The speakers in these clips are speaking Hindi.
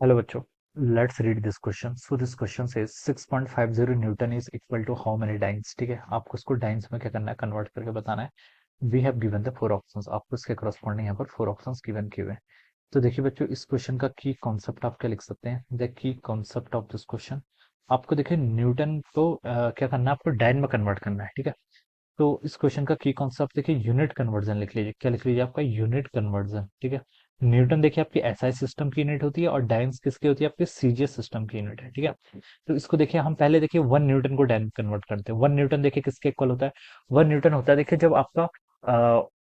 हेलो बच्चों, let's read this question. So this question says 6.50 newton is equal to how many dynes. ठीक है, आपको इसको डाइन्स में क्या करना है, कन्वर्ट करके बताना है। We have given the four options, आपको इसके करस्पॉन्डिंग यहाँ पर फोर ऑप्शंस गिवन किए हुए हैं। तो देखिए बच्चों, इस क्वेश्चन का की कॉन्सेप्ट आप क्या लिख सकते हैं। The key concept of this question, आपको देखिए न्यूटन को क्या करना है, आपको डाइन में कन्वर्ट करना है। ठीक है, तो इस क्वेश्चन का की कॉन्सेप्ट देखिए यूनिट कन्वर्जन लिख लीजिए। क्या लिख लीजिए, आपका यूनिट कन्वर्जन। ठीक है, न्यूटन देखिए आपकी एसआई सिस्टम की यूनिट होती है और डाइन्स किसकी होती है, आपके सीजीएस सिस्टम की यूनिट है। ठीक है, तो इसको देखिए हम पहले देखिए 1 न्यूटन को डाइन कन्वर्ट करते हैं। 1 न्यूटन देखिए किसके इक्वल होता है। 1 न्यूटन होता है देखिए जब आपका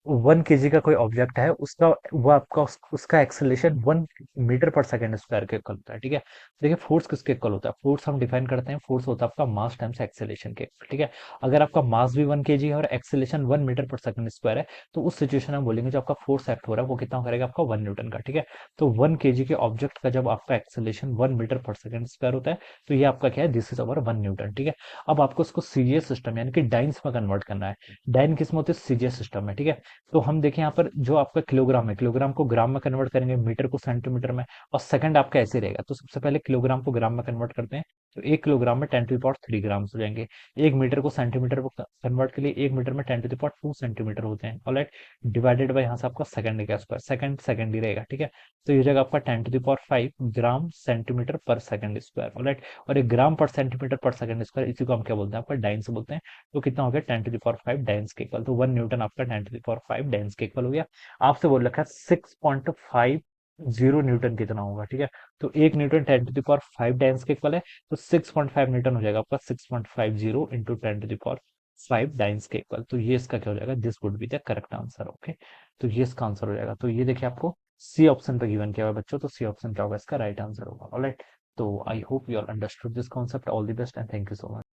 1 केजी का कोई ऑब्जेक्ट है, उसका वो आपका उसका एक्सेलरेशन 1 मीटर पर सेकेंड स्क्वायर के इक्वल होता है। ठीक है, देखिए फोर्स किसके इक्वल होता है। फोर्स हम डिफाइन करते हैं, फोर्स होता है आपका मास टाइम्स एक्सेलरेशन के। ठीक है, अगर आपका मास भी 1 केजी है और एक्सेलेशन 1 मीटर पर सेकंड स्क्वायर है, तो उस सिचुएशन में बोलेंगे जो आपका फोर्स एक्ट हो रहा है वो कितना करेगा, आपका 1 न्यूटन का। ठीक है, तो 1 केजी के ऑब्जेक्ट का जब आपका एक्सेलेशन 1 मीटर पर सेकंड स्क्वायर होता है, तो ये आपका क्या है, दिस इज अवर 1 न्यूटन। ठीक है, अब आपको इसको सीजीएस सिस्टम यानी कि डाइन्स में कन्वर्ट करना है। डाइन किस में होती है, सीजीएस सिस्टम में। ठीक है, तो हम देखें यहाँ पर जो आपका किलोग्राम है, किलोग्राम को ग्राम में कन्वर्ट करेंगे, मीटर को सेंटीमीटर में, और सेकंड आपका ऐसे रहेगा। तो सबसे पहले किलोग्राम को ग्राम में कन्वर्ट करते हैं, तो 1 किलोग्राम में 10 टू द पावर 3 ग्राम्स हो जाएंगे। 1 मीटर को सेंटीमीटर को कन्वर्ट के लिए 1 मीटर में 10 टू द पावर 2 सेंटीमीटर होते हैं। ऑलराइट, डिवाइडेड बाय यहाँ से आपका सेकंड का स्क्वायर, सेकंड सेकंड ही रहेगा। ठीक है, तो ये जाएगा आपका 10 to the power 5 gram centimetre पर सेकंड स्क्वायर। ऑलराइट, और एक ग्राम पर सेंटीमीटर पर सेकंड स्क्वायर, इसी को हम क्या बोलते हैं, आपका डाइन्स बोलते हैं। तो कितना हो गया, 10 टू द पावर 5 डाइन्स के इक्वल। तो 1 न्यूटन आपका 10 टू द पावर 5 डाइन्स के इक्वल हो गया। आपसे बोल रखा है 6.50 न्यूटन कितना होगा। ठीक है, तो 1 newton 10 to the power 5 dynes के इक्वल है, तो 6.5 न्यूटन हो जाएगा आपका 6.50 into 10 to the power 5 dynes के इक्वल। तो ये इसका क्या हो जाएगा, this would be the correct answer. Okay, तो ये इसका आंसर हो जाएगा। तो ये देखिए आपको सी ऑप्शन पे गिवन किया हुआ है बच्चों, तो सी ऑप्शन क्या होगा, इसका राइट आंसर होगा। ऑलराइट, तो I hope you are understood this concept. All the best and thank you so much.